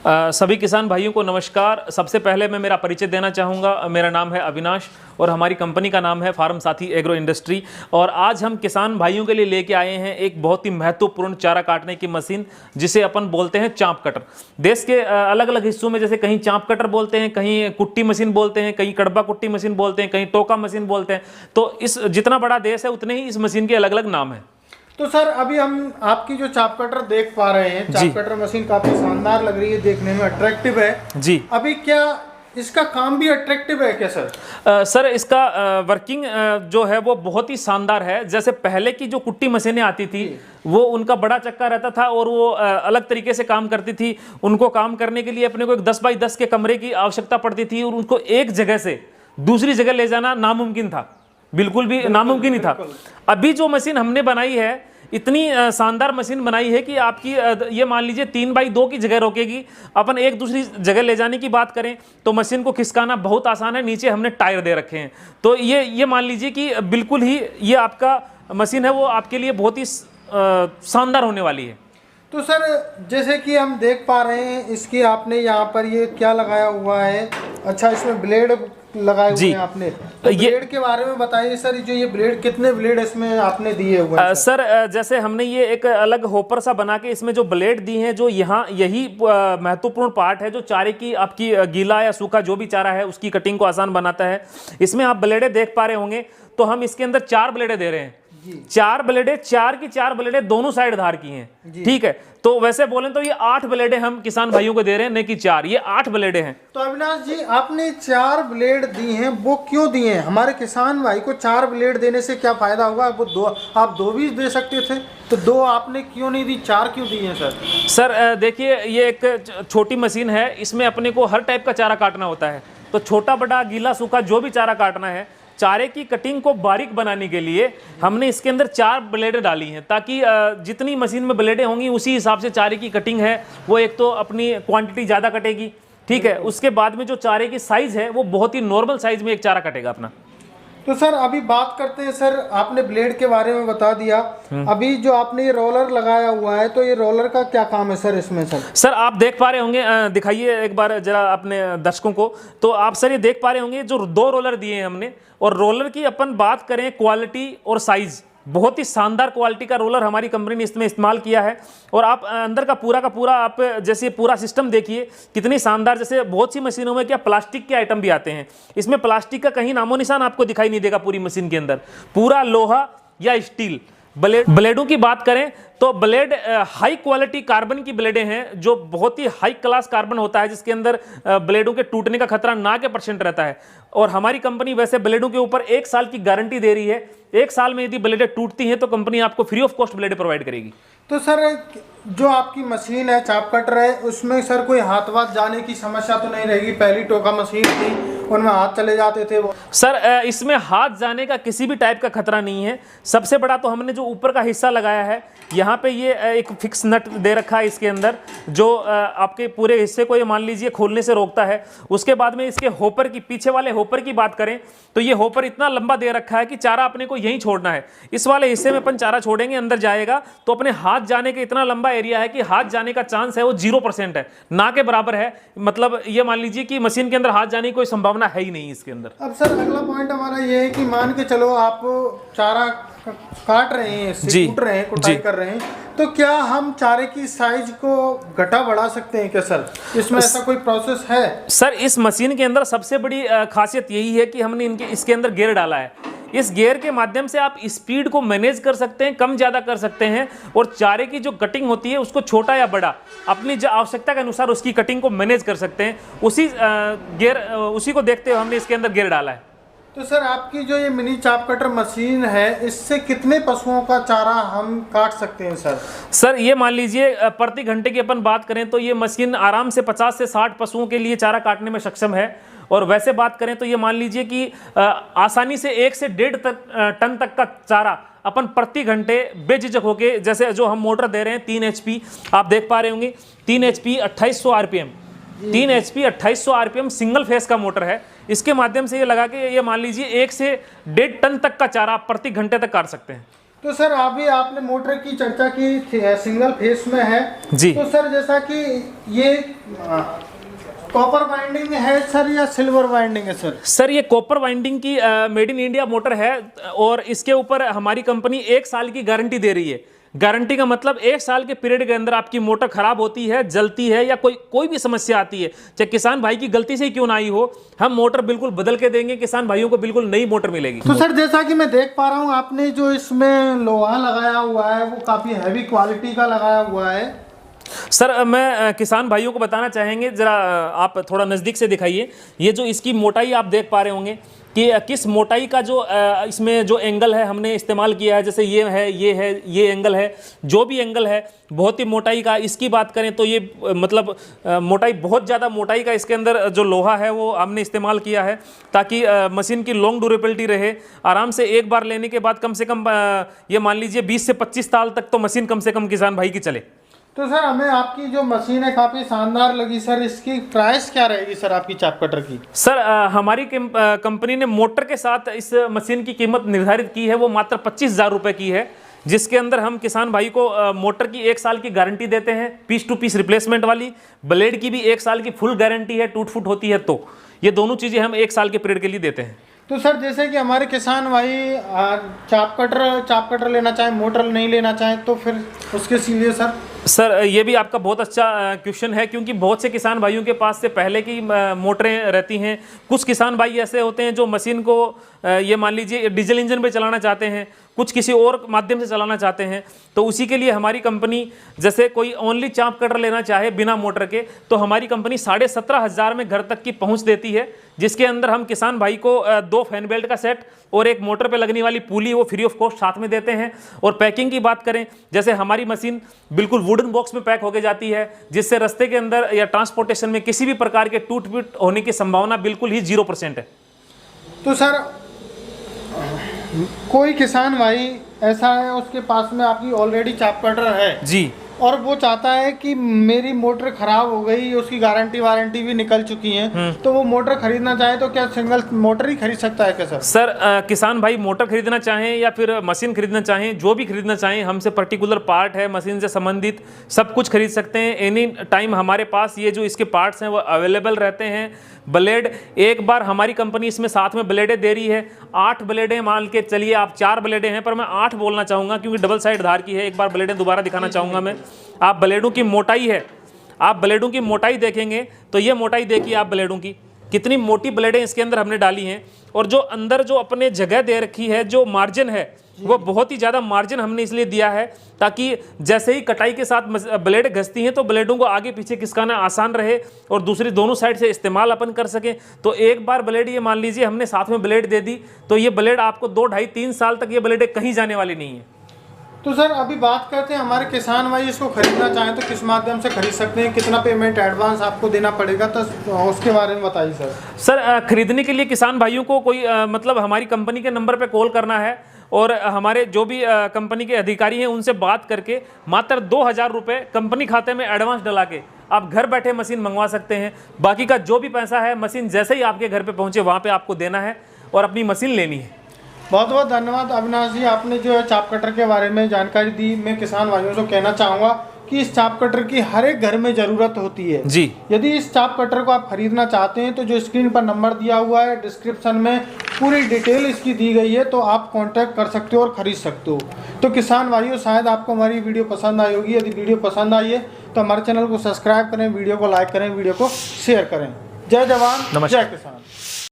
सभी किसान भाइयों को नमस्कार। सबसे पहले मैं मेरा परिचय देना चाहूँगा। मेरा नाम है अविनाश और हमारी कंपनी का नाम है फार्म साथी एग्रो इंडस्ट्री। और आज हम किसान भाइयों के लिए लेके आए हैं एक बहुत ही महत्वपूर्ण चारा काटने की मशीन, जिसे अपन बोलते हैं चाँप कटर। देश के अलग अलग हिस्सों में जैसे कहीं चाँप कटर बोलते हैं, कहीं कुट्टी मशीन बोलते हैं, कहीं कड़बा कुट्टी मशीन बोलते हैं, कहीं टोका मशीन बोलते हैं। तो इस जितना बड़ा देश है उतने ही इस मशीन के अलग अलग नाम हैं। तो सर अभी हम आपकी जो चाप कटर देख पा रहे हैं, चाप कटर मशीन काफी शानदार लग रही है, देखने में अट्रैक्टिव है जी। अभी क्या इसका काम भी अट्रैक्टिव है क्या सर? सर इसका वर्किंग जो है वो बहुत ही शानदार है। जैसे पहले की जो कुट्टी मशीनें आती थी वो उनका बड़ा चक्का रहता था और वो अलग तरीके से काम करती थी। उनको काम करने के लिए अपने को एक 10 बाई 10 के कमरे की आवश्यकता पड़ती थी और उनको एक जगह से दूसरी जगह ले जाना नामुमकिन था, बिल्कुल भी नामुमकिन ही था। अभी जो मशीन हमने बनाई है, इतनी शानदार मशीन बनाई है कि आपकी ये मान लीजिए 3 बाई 2 की जगह रोकेगी। अपन एक दूसरी जगह ले जाने की बात करें तो मशीन को खिसकाना बहुत आसान है। नीचे हमने टायर दे रखे हैं, तो ये मान लीजिए कि बिल्कुल ही ये आपका मशीन है वो आपके लिए बहुत ही शानदार होने वाली है। तो सर जैसे कि हम देख पा रहे हैं, इसकी आपने यहाँ पर ये क्या लगाया हुआ है? अच्छा, इसमें ब्लेड लगाए हुए हैं आपने, तो ब्लेड के बारे में बताइए सर। जो ये ब्लेड, कितने ब्लेड इसमें आपने दिए हुए हैं सर? जैसे हमने ये एक अलग होपर सा बना के इसमें जो ब्लेड दी हैं, जो यहाँ यही महत्वपूर्ण पार्ट है जो चारे की आपकी गीला या सूखा जो भी चारा है उसकी कटिंग को आसान बनाता है। इसमें आप ब्लेडे देख पा रहे होंगे, तो हम इसके अंदर 4 ब्लेडे दे रहे हैं। 4 ब्लेडे, 4 की 4 ब्लेडे दोनों साइड धार की हैं, ठीक है। तो वैसे बोले तो ये 8 ब्लेडे हम किसान भाइयों को दे रहे हैं, नहीं कि 4, ये 8 ब्लेडे हैं। तो अविनाश जी, आपने 4 ब्लेड दी हैं, वो क्यों दिए हैं? हमारे किसान भाई को 4 ब्लेड देने से क्या फायदा होगा? आप 2 भी दे सकते थे, तो 2 आपने क्यों नहीं दी, 4 क्यों दी हैं सर? सर देखिए, ये एक छोटी मशीन है, इसमें अपने को हर टाइप का चारा काटना होता है। तो छोटा बड़ा गीला सूखा जो भी चारा काटना है, चारे की कटिंग को बारीक बनाने के लिए हमने इसके अंदर 4 ब्लेडें डाली हैं, ताकि जितनी मशीन में ब्लेडें होंगी उसी हिसाब से चारे की कटिंग है वो एक तो अपनी क्वांटिटी ज़्यादा कटेगी, ठीक है। उसके बाद में जो चारे की साइज़ है वो बहुत ही नॉर्मल साइज़ में एक चारा कटेगा अपना। तो सर अभी बात करते हैं सर, आपने ब्लेड के बारे में बता दिया। अभी जो आपने ये रोलर लगाया हुआ है, तो ये रोलर का क्या काम है सर इसमें? सर आप देख पा रहे होंगे, दिखाइए एक बार जरा अपने दर्शकों को। तो आप सर ये देख पा रहे होंगे जो 2 रोलर दिए हैं हमने, और रोलर की अपन बात करें क्वालिटी और साइज़, बहुत ही शानदार क्वालिटी का रोलर हमारी कंपनी ने इसमें इस्तेमाल किया है। और आप अंदर का पूरा आप जैसे पूरा सिस्टम देखिए कितनी शानदार। जैसे बहुत सी मशीनों में क्या प्लास्टिक के आइटम भी आते हैं, इसमें प्लास्टिक का कहीं नामो निशान आपको दिखाई नहीं देगा। पूरी मशीन के अंदर पूरा लोहा या स्टील। ब्लेडों की बात करें तो ब्लेड हाई क्वालिटी कार्बन की ब्लेडें हैं, जो बहुत ही हाई क्लास कार्बन होता है, जिसके अंदर ब्लेडों के टूटने का खतरा ना के % रहता है। और हमारी कंपनी वैसे ब्लेडों के ऊपर 1 साल की गारंटी दे रही है। 1 साल में यदि ब्लेडें टूटती हैं तो कंपनी आपको फ्री ऑफ कॉस्ट ब्लेडें प्रोवाइड करेगी। तो सर जो आपकी मशीन है, चाप कटर है, उसमें सर कोई हाथ वाथ जाने की समस्या तो नहीं रहेगी? पहली टोका मशीन थी, उनमें हाथ चले जाते थे वो। सर इसमें हाथ जाने का किसी भी टाइप का खतरा नहीं है। सबसे बड़ा तो हमने जो ऊपर का हिस्सा लगाया है, यहाँ पे ये एक फिक्स नट दे रखा है इसके अंदर, जो आपके पूरे हिस्से को ये मान लीजिए खोलने से रोकता है। उसके बाद में इसके होपर की, पीछे वाले होपर की बात करें तो ये होपर इतना लंबा दे रखा है कि चारा अपने को यहीं छोड़ना है। इस वाले हिस्से में अपन चारा छोड़ेंगे, अंदर जाएगा तो अपने हाथ जाने का इतना लंबा एरिया है कि हाथ जाने का चांस है वो 0% है, ना के बराबर है। मतलब ये मान लीजिए कि मशीन के अंदर हाथ जाने की कोई संभावना है ही नहीं इसके अंदर। अब सर अगला पॉइंट हमारा ये है कि मान के चलो आप चारा काट रहे हैं, कूट रहे हैं, कुटाई कर रहे हैं, तो क्या हम चारे की साइज को घटा बढ़ा सकते हैं क्या सर? इसमें ऐसा कोई प्रोसेस है? सर इस मशीन के अंदर सबसे बड़ी खासियत यही है कि हमने इसके अंदर गियर डाला है। इस गियर के माध्यम से आप स्पीड को मैनेज कर सकते हैं, कम ज़्यादा कर सकते हैं, और चारे की जो कटिंग होती है उसको छोटा या बड़ा अपनी आवश्यकता के अनुसार उसकी कटिंग को मैनेज कर सकते हैं। उसी को देखते हुए हमने इसके अंदर गियर डाला है। तो सर आपकी जो ये मिनी चाप कटर मशीन है, इससे कितने पशुओं का चारा हम काट सकते हैं सर? सर ये मान लीजिए प्रति घंटे की अपन बात करें तो ये मशीन आराम से 50 से 60 पशुओं के लिए चारा काटने में सक्षम है। और वैसे बात करें तो ये मान लीजिए कि आसानी से 1 से 1.5 टन तक का चारा अपन प्रति घंटे बेझिझक होके, जैसे जो हम मोटर दे रहे हैं 3 HP, आप देख पा रहे होंगे 3 HP 2800 RPM, 3 HP 2800 RPM single phase का मोटर है। इसके माध्यम से ये लगा के ये मान लीजिए 1 से 1.5 टन तक का चारा प्रति घंटे तक काट सकते हैं। तो सर अभी आपने मोटर की चर्चा की सिंगल फेस में है जी। तो सर जैसा कि ये कॉपर वाइंडिंग है सर या सिल्वर वाइंडिंग है सर? सर ये कॉपर वाइंडिंग की मेड इन इंडिया मोटर है और इसके ऊपर हमारी कंपनी 1 साल की गारंटी दे रही है। गारंटी का मतलब 1 साल के पीरियड के अंदर आपकी मोटर खराब होती है, जलती है या कोई भी समस्या आती है, चाहे किसान भाई की गलती से ही क्यों ना आई हो, हम मोटर बिल्कुल बदल के देंगे, किसान भाइयों को बिल्कुल नई मोटर मिलेगी। तो सर जैसा कि मैं देख पा रहा हूँ आपने जो इसमें लोहा लगाया हुआ है वो काफी हैवी क्वालिटी का लगाया हुआ है। सर मैं किसान भाइयों को बताना चाहेंगे, जरा आप थोड़ा नज़दीक से दिखाइए। ये जो इसकी मोटाई आप देख पा रहे होंगे कि किस मोटाई का जो इसमें जो एंगल है हमने इस्तेमाल किया है, जैसे ये है, ये एंगल है, जो भी एंगल है बहुत ही मोटाई का। इसकी बात करें तो ये मतलब मोटाई, बहुत ज़्यादा मोटाई का इसके अंदर जो लोहा है वो हमने इस्तेमाल किया है ताकि मशीन की लॉन्ग ड्यूरेबिलिटी रहे। आराम से एक बार लेने के बाद कम से कम ये मान लीजिए 20 से 25 साल तक तो मशीन कम से कम किसान भाई की चले। तो सर हमें आपकी जो मशीन है काफ़ी शानदार लगी सर। इसकी प्राइस क्या रहेगी सर आपकी चाप कटर की? सर हमारी कंपनी ने मोटर के साथ इस मशीन की कीमत निर्धारित की है, वो मात्र 25,000 रुपये की है, जिसके अंदर हम किसान भाई को मोटर की 1 साल की गारंटी देते हैं, पीस टू पीस रिप्लेसमेंट वाली। ब्लेड की भी 1 साल की फुल गारंटी है, टूट फूट होती है तो ये दोनों चीज़ें हम 1 साल के पीरियड के लिए देते हैं। तो सर जैसे कि हमारे किसान भाई चाप कटर लेना चाहें, मोटर नहीं लेना चाहें, तो फिर उसके लिए सर ये भी आपका बहुत अच्छा क्वेश्चन है, क्योंकि बहुत से किसान भाइयों के पास से पहले की मोटरें रहती हैं। कुछ किसान भाई ऐसे होते हैं जो मशीन को ये मान लीजिए डीजल इंजन पे चलाना चाहते हैं, कुछ किसी और माध्यम से चलाना चाहते हैं। तो उसी के लिए हमारी कंपनी, जैसे कोई ओनली चाप कटर लेना चाहे बिना मोटर के, तो हमारी कंपनी 17,500 में घर तक की पहुंच देती है, जिसके अंदर हम किसान भाई को 2 फैन बेल्ट का सेट और एक मोटर पे लगने वाली पुली वो फ्री ऑफ कॉस्ट साथ में देते हैं। और पैकिंग की बात करें, जैसे हमारी मशीन बिल्कुल वुडन बॉक्स में पैक होके जाती है, जिससे रास्ते के अंदर या ट्रांसपोर्टेशन में किसी भी प्रकार के टूट फूट होने की संभावना बिल्कुल ही 0% है। तो सर कोई किसान भाई ऐसा है उसके पास में आपकी ऑलरेडी चाप कटर है जी, और वो चाहता है कि मेरी मोटर खराब हो गई, उसकी गारंटी वारंटी भी निकल चुकी है, तो वो मोटर खरीदना चाहे तो क्या सिंगल मोटर ही खरीद सकता है क्या सर? सर किसान भाई मोटर खरीदना चाहें या फिर मशीन खरीदना चाहें, जो भी खरीदना चाहें, हमसे पर्टिकुलर पार्ट है मशीन से संबंधित सब कुछ खरीद सकते हैं। एनी टाइम हमारे पास ये जो इसके पार्ट्स हैं वो अवेलेबल रहते हैं। ब्लेड एक बार हमारी कंपनी इसमें साथ में ब्लेडें दे रही है, 8 ब्लेडें मान के चलिए आप, 4 ब्लेडें हैं पर मैं 8 बोलना चाहूँगा क्योंकि डबल साइड धार की है। एक बार ब्लेडें दोबारा दिखाना चाहूँगा मैं। आप ब्लेडों की मोटाई है, आप ब्लेडों की मोटाई देखेंगे तो ये मोटाई देखिए आप ब्लेडों की, कितनी मोटी ब्लेडें इसके अंदर हमने डाली हैं। और जो अंदर जो अपने जगह दे रखी है, जो मार्जिन है वो बहुत ही ज़्यादा मार्जिन हमने इसलिए दिया है ताकि जैसे ही कटाई के साथ ब्लेड घसती हैं तो ब्लेडों को आगे पीछे खिसकाना आसान रहे और दूसरी दोनों साइड से इस्तेमाल अपन कर सकें। तो एक बार ब्लेड ये मान लीजिए हमने साथ में ब्लेड दे दी तो ये ब्लेड आपको 2, 2.5, 3 साल तक ये ब्लेडें कहीं जाने वाली नहीं है। तो सर अभी बात करते हैं हमारे किसान भाई इसको खरीदना चाहें तो किस माध्यम से खरीद सकते हैं, कितना पेमेंट एडवांस आपको देना पड़ेगा, तो उसके बारे में बताइए सर। सर खरीदने के लिए किसान भाइयों को कोई मतलब हमारी कंपनी के नंबर पे कॉल करना है और हमारे जो भी कंपनी के अधिकारी हैं उनसे बात करके मात्र 2,000 रुपये कंपनी खाते में एडवांस डला के आप घर बैठे मशीन मंगवा सकते हैं। बाकी का जो भी पैसा है मशीन जैसे ही आपके घर पे पहुंचे वहाँ पे आपको देना है और अपनी मशीन लेनी है। बहुत बहुत धन्यवाद अविनाश जी, आपने जो है चाप कटर के बारे में जानकारी दी। मैं किसान भाइयों से कहना चाहूँगा कि इस चाप कटर की हर एक घर में ज़रूरत होती है जी। यदि इस चाप कटर को आप खरीदना चाहते हैं तो जो स्क्रीन पर नंबर दिया हुआ है, डिस्क्रिप्शन में पूरी डिटेल इसकी दी गई है, तो आप कांटेक्ट कर सकते हो और ख़रीद सकते हो। तो किसान भाइयों, शायद आपको हमारी वीडियो पसंद आई होगी। यदि वीडियो पसंद आई है तो हमारे चैनल को सब्सक्राइब करें, वीडियो को लाइक करें, वीडियो को शेयर करें। जय जवान, जय किसान।